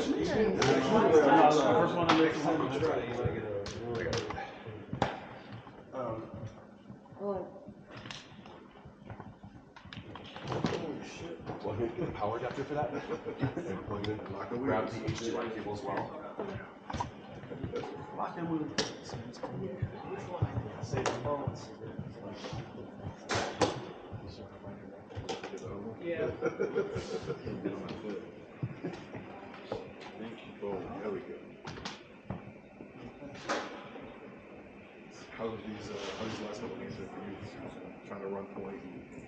First one to make home. Well, you get the power adapter for that? And plug it in. Grab the HDMI cable as well. Lock in with save the bones. Yeah. Thank you. Oh, there we go. How have these last couple of games been for you? Trying to run point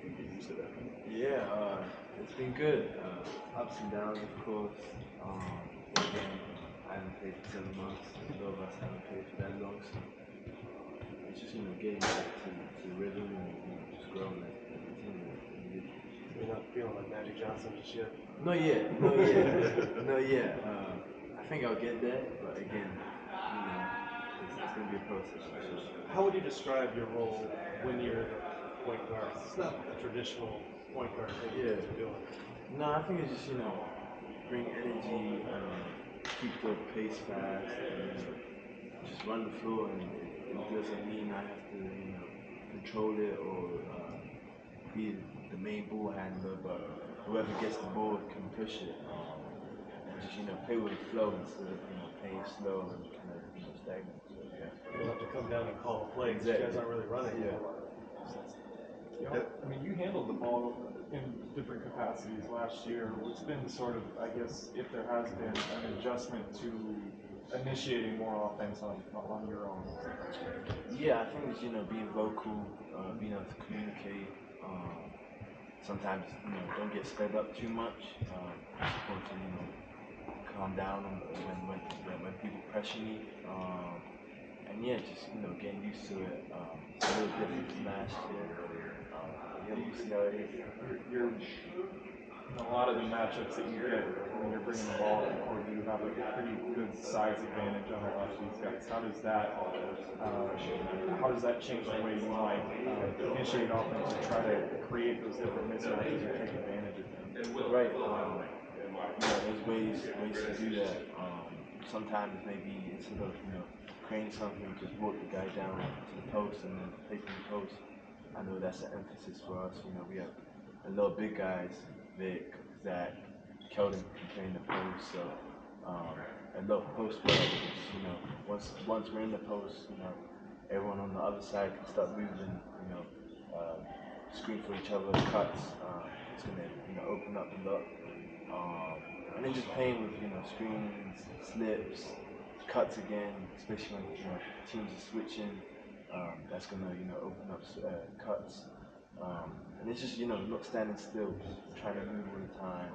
and get used to that. Yeah, it's been good. Ups and downs, of course. Again, I haven't played for 7 months. A lot of us haven't played for that long, so it's just getting back to the rhythm and just growing as a team. You're not feeling like Magic Johnson just yet? Not yet. I think I'll get there, but again, it's going to be a process for sure. How would you describe your role when you're the point guard? It's not a traditional point guard thing you guys are doing. No, I think it's just, bring energy, keep the pace fast, and just run the floor. And it doesn't mean I have to, control it or be the main ball handler, but whoever gets the ball can push it. And just, play with the flow instead of, playing slow and kind of, stagnant. So, yeah. You'll have to come down and call a play because you guys aren't really running. Yeah. I mean, you handled the ball in different capacities last year. What's been sort of, I guess, if there has been an adjustment to initiating more offense on your own? Yeah, I think it's, being vocal, being able to communicate. Sometimes, don't get sped up too much. Supposed to, calm down when people pressure me. And yeah, just, getting used to it. It's a little different from last year. Yeah, we'll see how it is. You're a lot of the matchups that you get when you're bringing the ball or you have a pretty good size advantage on a lot of these guys. How does that change the way you might initiate offense and try to create those different mismatches and take advantage of them? Right. There's ways to do that. Sometimes maybe instead of creating something, just walk the guy down to the post and then play from the post. I know that's an emphasis for us. We have a lot of big guys, Vic, Zach, Keldon can play in the post. So a lot of post players. Once we're in the post, everyone on the other side can start moving. Screen for each other, cuts. It's gonna open up a lot. And then just playing with screens, slips, cuts again, especially when teams are switching. That's gonna open up cuts. And it's just not standing still, trying to move all the time.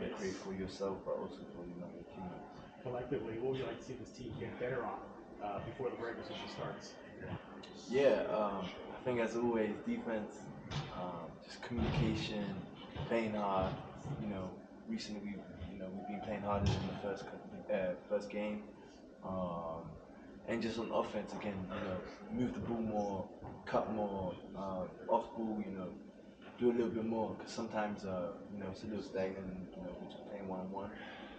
Get great for yourself, but also for your teammates. Collectively, what would you like to see this team get better on before the regular season starts? Yeah, I think as always, defense, just communication, playing hard. Recently we've been playing harder in the first game, and just on offense again, move the ball more, cut more, off ball, do a little bit more because sometimes it's a little stagnant. We're just playing one-on-one.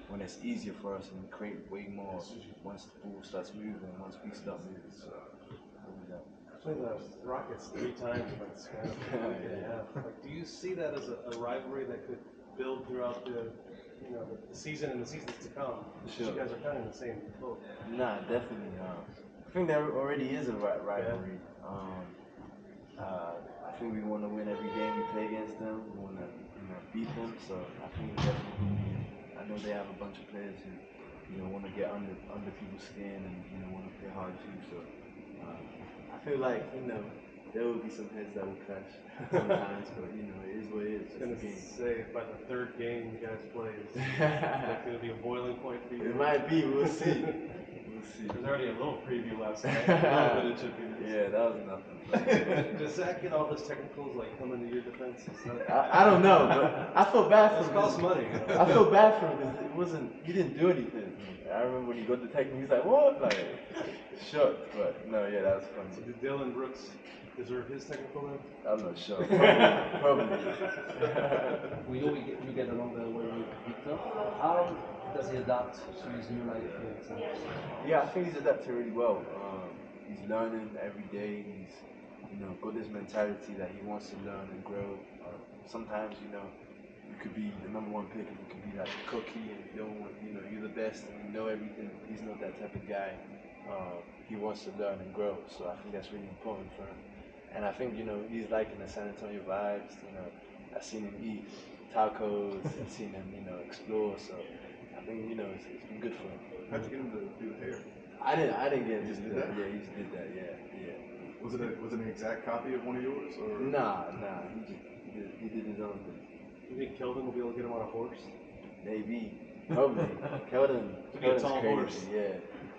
When it's easier for us and create way more once the ball starts moving, once we start moving. So, Played the Rockets 3 times in the span of a week and a half. Do you see that as a rivalry that could build throughout the season and the seasons to come? Sure. You guys are kind of in the same boat. Nah, definitely. I think there already is a rivalry. I think we want to win every game we play against them. We want to beat them. So I think definitely. I know they have a bunch of players who want to get under people's skin and want to play hard too. So I feel like there will be some heads that will clash sometimes, but it is what it is. I was going to say, by the 3rd game you guys play, is that going to be a boiling point for you? It might be. We'll see. There's already a little preview last night. Yeah, that was nothing. Does Zach get all his technicals come into your defense? I don't know, but I feel bad for him. It costs money. I feel bad for him because he didn't do anything. I remember when he got the technical, he's like, what? Shocked. But no, yeah, that was funny. So did Dylan Brooks deserve his technical then? I'm not sure. Probably. We know you get along very well with Victor. does he adapt to his new life? Yeah, I think he's adapted really well. He's learning every day. He's, got this mentality that he wants to learn and grow. Sometimes, you could be the #1 pick and you could be like cocky and you don't want, you're the best and you know everything. He's not that type of guy. He wants to learn and grow, so I think that's really important for him. And I think, he's liking the San Antonio vibes. I've seen him eat tacos, I've seen him, explore, so I think, it's been good for him. How'd you get him to do the hair? I didn't get him Just to did do that. that? Yeah, he just did that, yeah. Was it an exact copy of one of yours, or? Nah, he did his own thing. You think Keldon will be able to get him on a horse? Maybe, probably. Keldon's tall crazy, horse.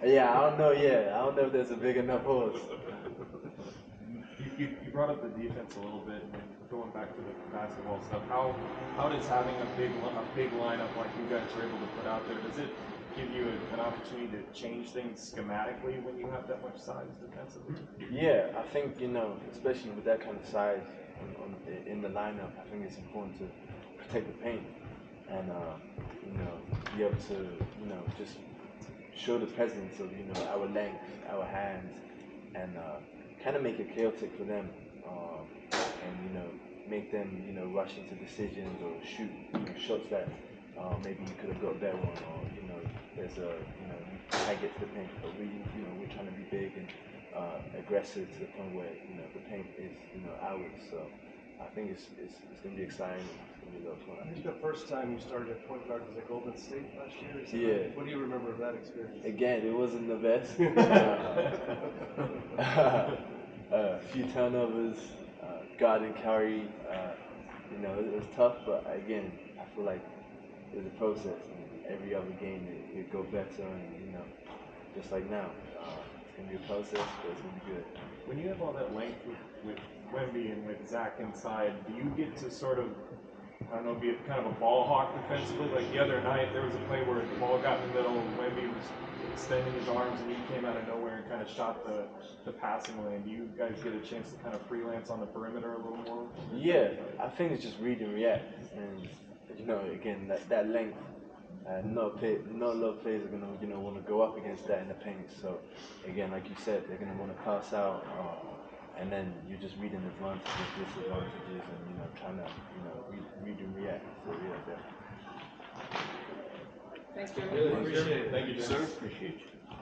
Yeah, I don't know if there's a big enough horse. You brought up the defense a little bit, and going back to the basketball stuff. How does having a big lineup like you guys are able to put out there, does it give you an opportunity to change things schematically when you have that much size defensively? Yeah, I think, especially with that kind of size in the lineup, I think it's important to protect the paint and, be able to, just show the presence of, our length, our hands, and kind of make it chaotic for them, and, make them, rush into decisions or shoot, shots that maybe you could have got a better one, or, there's a, you can't get to the paint, but we're trying to be big and aggressive to the point where, the paint is, ours. So I think it's going to be exciting. It's going to be a lot of fun. I think the first time you started at point guard was at Golden State last year. So Yeah. What do you remember of that experience? Again, it wasn't the best. A few turnovers, guard and carry. It was tough, but again, I feel like it was a process. And every other game, it go better, and just like now, it's gonna be a process, but it's gonna be good. When you have all that length with Wemby and with Zach inside, do you get to sort of, I don't know, be kind of a ball hawk defensively? Like the other night, there was a play where the ball got in the middle, and Wemby was extending his arms, and he came out of nowhere and kind of shot the passing lane. Do you guys get a chance to kind of freelance on the perimeter a little more? Yeah, I think it's just read and react, and again, that length. Not a lot of players are gonna want to go up against that in the paint. So again, like you said, they're gonna want to pass out, and then you're just reading advantages, disadvantages, and trying to read and react. So yeah, definitely. Thanks, Jim. Really appreciate it. Thank you, Sir? Appreciate you.